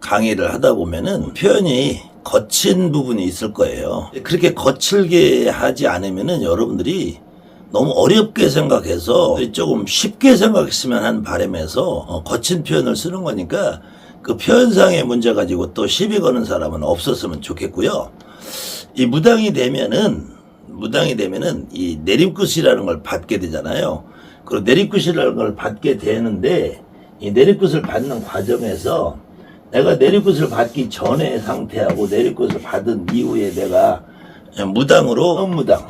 강의를 하다 보면은 표현이 거친 부분이 있을 거예요. 그렇게 거칠게 하지 않으면은 여러분들이 너무 어렵게 생각해서 조금 쉽게 생각했으면 하는 바람에서 거친 표현을 쓰는 거니까 그 표현상의 문제 가지고 또 시비 거는 사람은 없었으면 좋겠고요. 이 무당이 되면은 이 내림굿이라는 걸 받게 되잖아요. 그리고 내림굿이라는 걸 받게 되는데 이 내림굿을 받는 과정에서 내가 내림굿을 받기 전의 상태하고 내림굿을 받은 이후에 내가 무당으로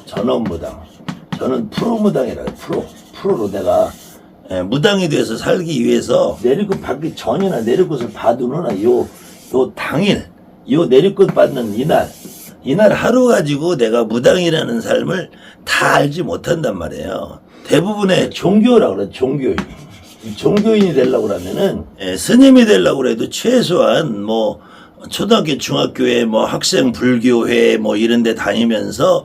전원무당 저는 프로무당이라고 프로로 내가 무당이 돼서 살기 위해서 내림굿 받기 전이나 내림굿을 받은 후나 요 당일 요 내림굿 받는 이날 하루 가지고 내가 무당이라는 삶을 다 알지 못한단 말이에요. 대부분의 종교라고 그래. 종교인이 되려고 그러면은 스님이 되려고 그래도 최소한 뭐 초등학교 중학교에 뭐 학생 불교회 뭐 이런 데 다니면서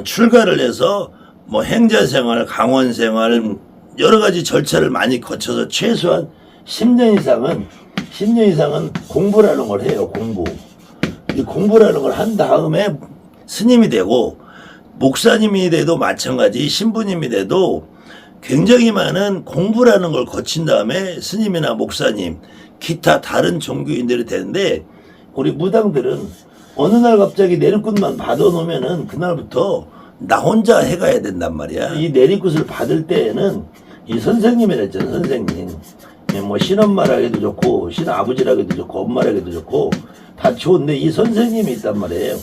출가를 해서 뭐 행자생활 강원생활 여러 가지 절차를 많이 거쳐서 최소한 10년 이상은 공부라는 걸 해요. 이 공부라는 걸 한 다음에 스님이 되고 목사님이 돼도 마찬가지 신부님이 돼도 굉장히 많은 공부라는 걸 거친 다음에 스님이나 목사님 기타 다른 종교인들이 되는데 우리 무당들은 어느 날 갑자기 내림굿만 받아놓으면은 그날부터 나 혼자 해가야 된단 말이야. 이 내림굿을 받을 때에는 이 선생님이라 했잖아. 선생님 뭐 신엄마라기도 좋고 신아버지라기도 좋고 엄마라기도 좋고 다 좋은데 이 선생님이 있단 말이에요.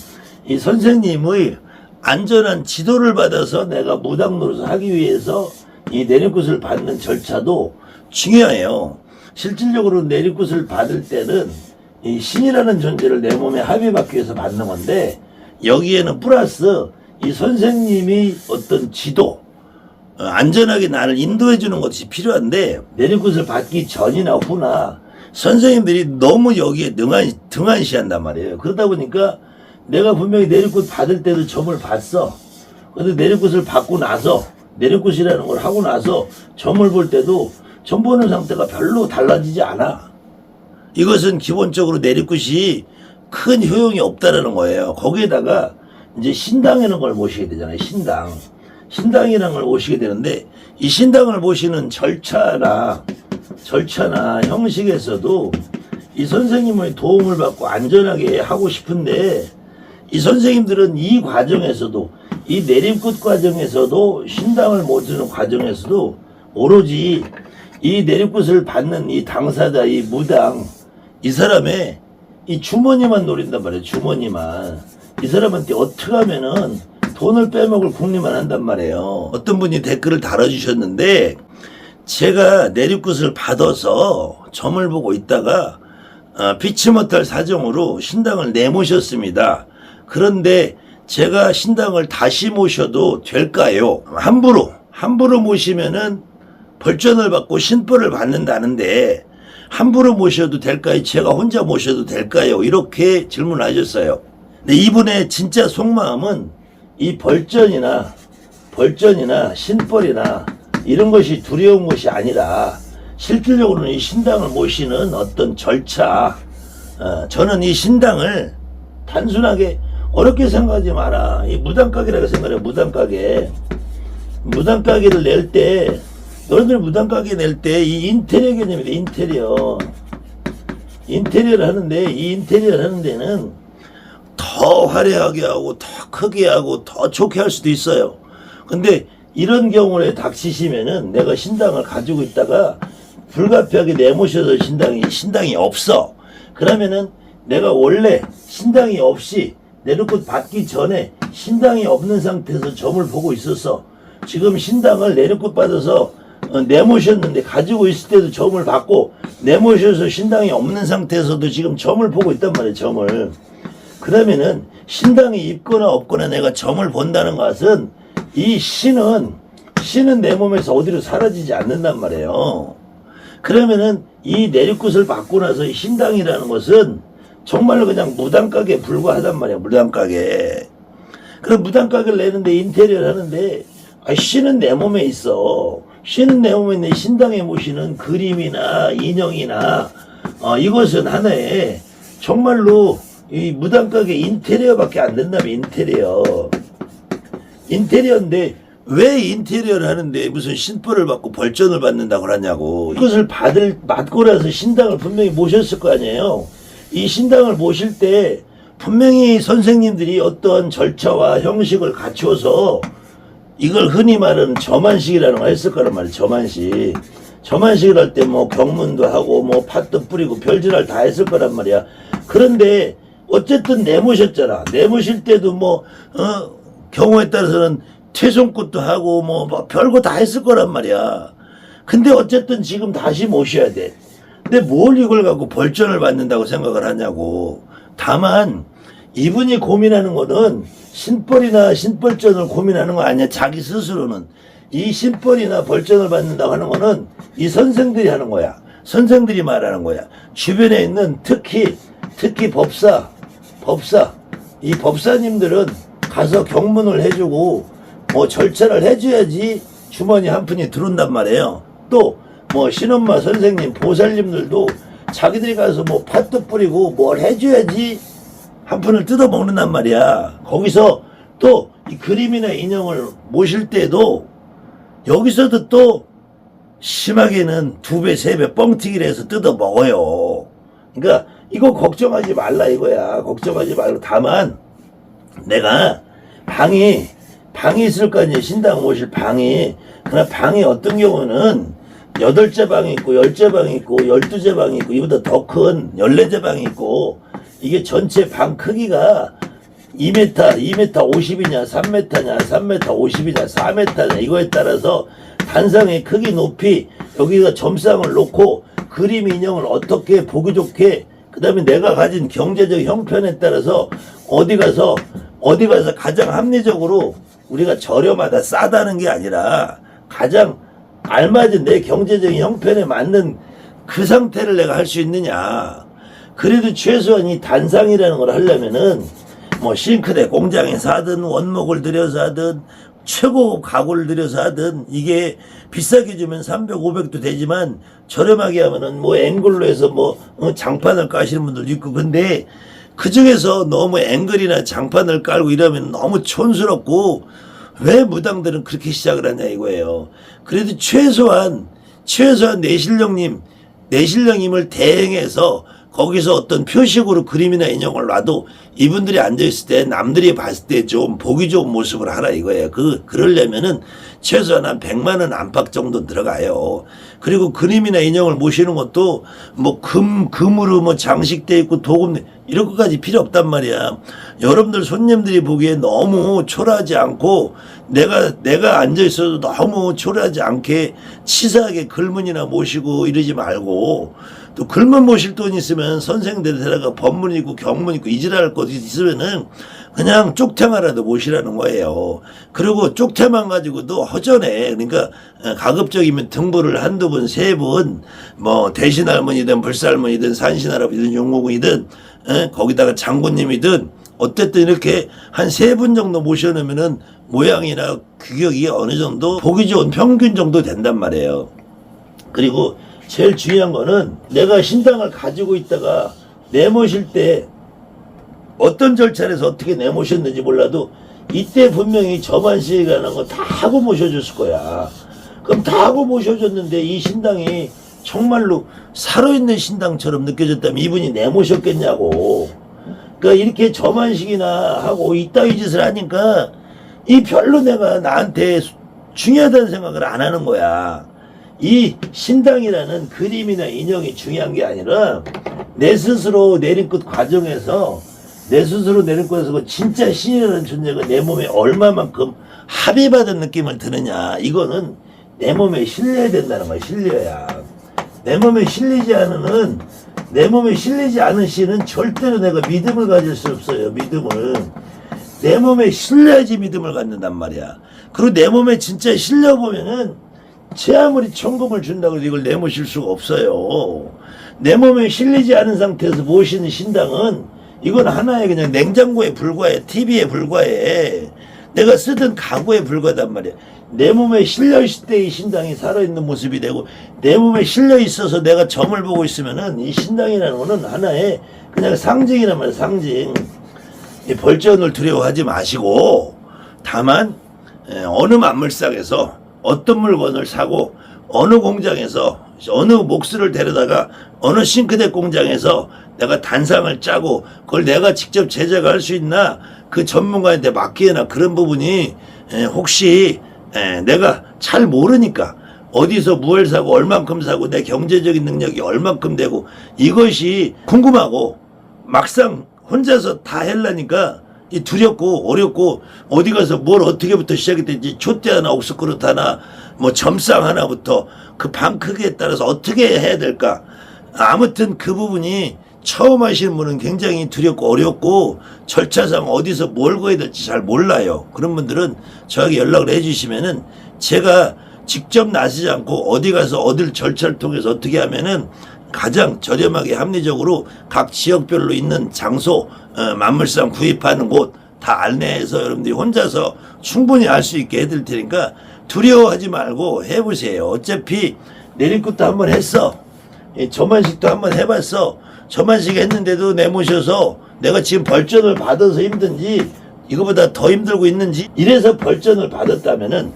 이 선생님의 안전한 지도를 받아서 내가 무당 노릇을 하기 위해서 이 내림굿을 받는 절차도 중요해요. 실질적으로 내림굿을 받을 때는 이 신이라는 존재를 내 몸에 합의받기 위해서 받는 건데 여기에는 플러스 이 선생님이 어떤 지도 안전하게 나를 인도해 주는 것이 필요한데 내림굿을 받기 전이나 후나 선생님들이 너무 여기에 등한시한단 말이에요. 그러다 보니까 내가 분명히 내림굿 받을 때도 점을 봤어. 근데 내림굿을 받고 나서 내림굿이라는 걸 하고 나서 점을 볼 때도 점 보는 상태가 별로 달라지지 않아. 이것은 기본적으로 내림굿이 큰 효용이 없다라는 거예요. 거기에다가 이제 신당이라는 걸 모시게 되잖아요. 신당이라는 걸 모시게 되는데 이 신당을 모시는 절차나 형식에서도 이 선생님의 도움을 받고 안전하게 하고 싶은데 이 선생님들은 이 과정에서도 이 내림굿 과정에서도 신당을 모시는 과정에서도 오로지 이 내림굿을 받는 이 당사자 이 무당 이 사람의 이 주머니만 노린단 말이에요. 주머니만. 이 사람한테 어떻게 하면은 돈을 빼먹을 궁리만 한단 말이에요. 어떤 분이 댓글을 달아주셨는데 제가 내림굿을 받아서 점을 보고 있다가 피치 못할 사정으로 신당을 내모셨습니다. 그런데 제가 신당을 다시 모셔도 될까요? 함부로 모시면은 벌전을 받고 신벌을 받는다는데 함부로 모셔도 될까요? 제가 혼자 모셔도 될까요? 이렇게 질문하셨어요. 근데 이분의 진짜 속마음은 이 벌전이나 신벌이나 이런 것이 두려운 것이 아니라 실질적으로는 이 신당을 모시는 어떤 절차 저는 이 신당을 단순하게 어렵게 생각하지 마라. 이 무당가게라고 생각해. 무당가게를 낼 때 너희들 무당가게 낼 때 이 인테리어 개념이다. 인테리어를 하는데 이 인테리어를 하는 데는 더 화려하게 하고 더 크게 하고 더 좋게 할 수도 있어요. 근데 이런 경우에 닥치시면은 내가 신당을 가지고 있다가 불가피하게 내모셔서 신당이 없어. 그러면은 내가 원래 신당이 없이 내림굿 받기 전에 신당이 없는 상태에서 점을 보고 있었어. 지금 신당을 내림굿 받아서 내모셨는데 가지고 있을 때도 점을 받고 내모셔서 신당이 없는 상태에서도 지금 점을 보고 있단 말이에요. 점을. 그러면은 신당이 있거나 없거나 내가 점을 본다는 것은 이 신은 내 몸에서 어디로 사라지지 않는단 말이에요. 그러면은 이 내림굿을 받고 나서 이 신당이라는 것은 정말로 그냥 무당가게에 불과하단 말이야. 무당가게. 그럼 무당가게를 내는데 인테리어를 하는데 신은 내 몸에 있어. 신은 내 몸에 있는데 신당에 모시는 그림이나 인형이나 이것은 하나의 정말로 이 무당가게 인테리어밖에 안 된다면 인테리어인데 왜 인테리어를 하는데 무슨 신벌을 받고 벌전을 받는다고 하냐고. 이것을 받고 나서 신당을 분명히 모셨을 거 아니에요. 이 신당을 모실 때 분명히 선생님들이 어떤 절차와 형식을 갖추어서 이걸 흔히 말하는 점안식이라는 걸 했을 거란 말이에요. 점안식을 할 때 뭐 경문도 하고 뭐 팥도 뿌리고 별짓을 다 했을 거란 말이야. 그런데 어쨌든 내모셨잖아. 내모실 때도 뭐 경우에 따라서는 퇴송꽃도 하고 뭐 별거 다 했을 거란 말이야. 근데 어쨌든 지금 다시 모셔야 돼. 근데 뭘 이걸 갖고 벌전을 받는다고 생각을 하냐고. 다만 이분이 고민하는 거는 신벌이나 신벌전을 고민하는 거 아니야. 자기 스스로는 이 신벌이나 벌전을 받는다고 하는 거는 이 선생들이 하는 거야. 선생들이 말하는 거야. 주변에 있는 특히 법사 이 법사님들은 가서 경문을 해주고 뭐 절차를 해줘야지 주머니 한 푼이 들어온단 말이에요. 또 뭐 신엄마 선생님 보살님들도 자기들이 가서 뭐 팥도 뿌리고 뭘 해줘야지 한 푼을 뜯어 먹는단 말이야. 거기서 또 이 그림이나 인형을 모실 때도 여기서도 또 심하게는 2배 3배 뻥튀기를 해서 뜯어 먹어요. 그러니까 이거 걱정하지 말라 이거야. 걱정하지 말고. 다만 내가 방이 있을 거 아니에요. 신당 모실 방이. 그러나 방이 어떤 경우는 8째 방이 있고 10째 방이 있고 12째 방이 있고 이보다 더 큰 14째 방이 있고 이게 전체 방 크기가 2m 50이냐 3m냐 3m 50이냐 4m냐 이거에 따라서 단상의 크기 높이 여기가 점상을 놓고 그림 인형을 어떻게 보기 좋게 그 다음에 내가 가진 경제적 형편에 따라서 어디 가서 가장 합리적으로 우리가 저렴하다 싸다는 게 아니라 가장 알맞은 내 경제적인 형편에 맞는 그 상태를 내가 할 수 있느냐. 그래도 최소한 이 단상이라는 걸 하려면은 뭐 싱크대 공장에서 하든 원목을 들여서 하든 최고급 가구를 들여서 하든 이게 비싸게 주면 300, 500도 되지만 저렴하게 하면은 뭐 앵글로 해서 뭐 장판을 까시는 분들도 있고 근데 그 중에서 너무 앵글이나 장판을 깔고 이러면 너무 촌스럽고 왜 무당들은 그렇게 시작을 하냐 이거예요. 그래도 최소한 내실령님을 대행해서 거기서 어떤 표식으로 그림이나 인형을 놔도 이분들이 앉아있을 때 남들이 봤을 때 좀 보기 좋은 모습을 하라 이거예요. 그러려면은 최소한 한 100만 원 안팎 정도 들어가요. 그리고 그림이나 인형을 모시는 것도 뭐 금으로 뭐 장식돼 있고 도금 이런 것까지 필요 없단 말이야. 여러분들 손님들이 보기에 너무 초라하지 않고 내가 앉아있어도 너무 초라하지 않게 치사하게 글문이나 모시고 이러지 말고 또 글문 모실 돈 있으면 선생들 데다가 법문 있고 경문 있고 이지랄 것 있으면은 그냥 쪽태마라도 모시라는 거예요. 그리고 쪽태만 가지고도 허전해. 그러니까 가급적이면 등불을 한두 분, 세 분, 뭐 대신할머니든 불살머니든 산신할아버지든 용모군이든 거기다가 장군님이든 어쨌든 이렇게 한 3분 정도 모셔놓으면은 모양이나 규격이 어느 정도 보기 좋은 평균 정도 된단 말이에요. 그리고 제일 중요한 거는 내가 신당을 가지고 있다가 내모실 때 어떤 절차를 해서 어떻게 내모셨는지 몰라도 이때 분명히 점안식이라는 거 다 하고 모셔줬을 거야. 그럼 다 하고 모셔줬는데 이 신당이 정말로 살아있는 신당처럼 느껴졌다면 이분이 내모셨겠냐고. 그러니까 이렇게 점안식이나 하고 이따위 짓을 하니까 이 별로 내가 나한테 중요하다는 생각을 안 하는 거야. 이 신당이라는 그림이나 인형이 중요한 게 아니라 내 스스로 내린끝 과정에서 진짜 신이라는 존재가 내 몸에 얼마만큼 합의받은 느낌을 드느냐. 이거는 내 몸에 실려야 된다는 거야. 실려야. 내 몸에 실리지 않은 신은 절대로 내가 믿음을 가질 수 없어요. 믿음을. 내 몸에 실려야지 믿음을 갖는단 말이야. 그리고 내 몸에 진짜 실려보면은 제 아무리 천금을 준다고 해도 이걸 내모실 수가 없어요. 내 몸에 실리지 않은 상태에서 모시는 신당은 이건 하나의 그냥 냉장고에 불과해. TV에 불과해. 내가 쓰던 가구에 불과하단 말이야. 내 몸에 실려있을 때의 신당이 살아있는 모습이 되고, 내 몸에 실려있어서 내가 점을 보고 있으면은 이 신당이라는 거는 하나의 그냥 상징이란 말이야. 상징. 이 벌전을 두려워하지 마시고, 다만 어느 만물상에서 어떤 물건을 사고, 어느 공장에서 어느 목수를 데려다가 어느 싱크대 공장에서 내가 단상을 짜고 그걸 내가 직접 제작할 수 있나, 그 전문가한테 맡기나, 그런 부분이 혹시 내가 잘 모르니까 어디서 무엇을 사고 얼만큼 사고 내 경제적인 능력이 얼만큼 되고 이것이 궁금하고 막상 혼자서 다 하려니까 이 두렵고 어렵고, 어디 가서 뭘 어떻게부터 시작이 되지, 촛대 하나 옥수그릇 하나 뭐 점상 하나부터 그 방 크기에 따라서 어떻게 해야 될까. 아무튼 그 부분이 처음 하시는 분은 굉장히 두렵고 어렵고 절차상 어디서 뭘 거야 될지 잘 몰라요. 그런 분들은 저에게 연락을 해주시면은 제가 직접 나서지 않고 어디 가서 어딜 절차를 통해서 어떻게 하면은 가장 저렴하게 합리적으로 각 지역별로 있는 장소, 만물상 구입하는 곳 다 안내해서 여러분들이 혼자서 충분히 할 수 있게 해드릴 테니까 두려워하지 말고 해보세요. 어차피 내리굿도 한번 했어. 저만식도 한번 해봤어. 저만식 했는데도 내모셔서 내가 지금 벌전을 받아서 힘든지 이거보다 더 힘들고 있는지, 이래서 벌전을 받았다면은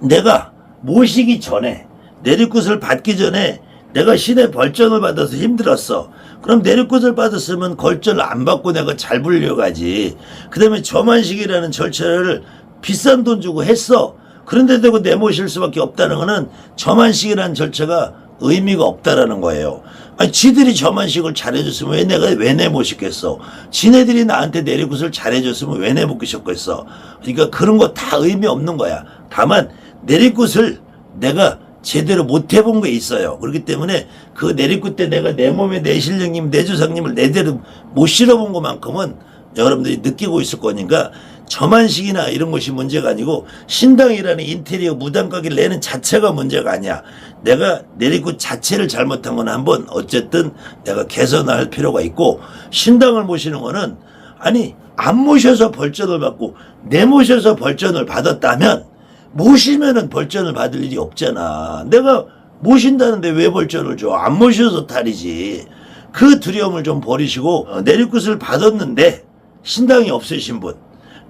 내가 모시기 전에, 내리굿을 받기 전에 내가 신의 벌전을 받아서 힘들었어. 그럼 내리굿을 받았으면 걸전을 안 받고 내가 잘 불려가지. 그 다음에 저만식이라는 절차를 비싼 돈 주고 했어. 그런데 되고 내모실 수밖에 없다는 거는 저만식이라는 절차가 의미가 없다라는 거예요. 아니, 지들이 저만식을 잘해줬으면 왜 내가 왜 내모시겠어. 지네들이 나한테 내리굿을 잘해줬으면 왜 내모시겠어. 그러니까 그런 거 다 의미 없는 거야. 다만 내리굿을 내가 제대로 못 해본 게 있어요. 그렇기 때문에 그 내리굿 때 내가 내 몸에 내 신령님, 내 조상님을 내대로 못 실어본 것만큼은 여러분들이 느끼고 있을 거니까, 저만식이나 이런 것이 문제가 아니고 신당이라는 인테리어 무당가게를 내는 자체가 문제가 아니야. 내가 내리굿 자체를 잘못한 건 한번 어쨌든 내가 개선할 필요가 있고, 신당을 모시는 거는 아니 안 모셔서 벌전을 받고 내모셔서 벌전을 받았다면 모시면은 벌전을 받을 일이 없잖아. 내가 모신다는데 왜 벌전을 줘? 안 모셔서 탈이지. 그 두려움을 좀 버리시고, 내리굿을 받았는데 신당이 없으신 분,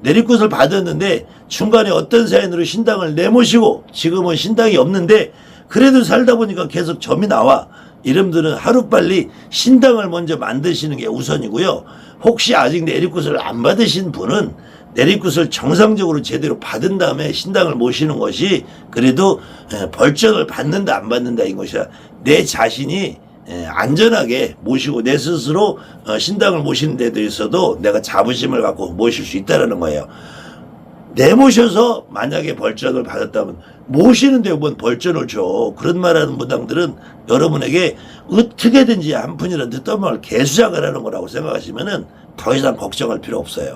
내리굿을 받았는데 중간에 어떤 사연으로 신당을 내모시고 지금은 신당이 없는데 그래도 살다 보니까 계속 점이 나와. 이름들은 하루빨리 신당을 먼저 만드시는 게 우선이고요. 혹시 아직 내리굿을 안 받으신 분은 내리굿을 정상적으로 제대로 받은 다음에 신당을 모시는 것이 그래도 벌전을 받는다 안 받는다 인 것이야. 내 자신이 안전하게 모시고 내 스스로 신당을 모시는 데 대해서도 내가 자부심을 갖고 모실 수 있다는 거예요. 내모셔서 만약에 벌전을 받았다면 모시는데 뭔 벌전을 줘. 그런 말하는 무당들은 여러분에게 어떻게든지 한 푼이라도 떠먹을 개수작을 하는 거라고 생각하시면은 더 이상 걱정할 필요 없어요.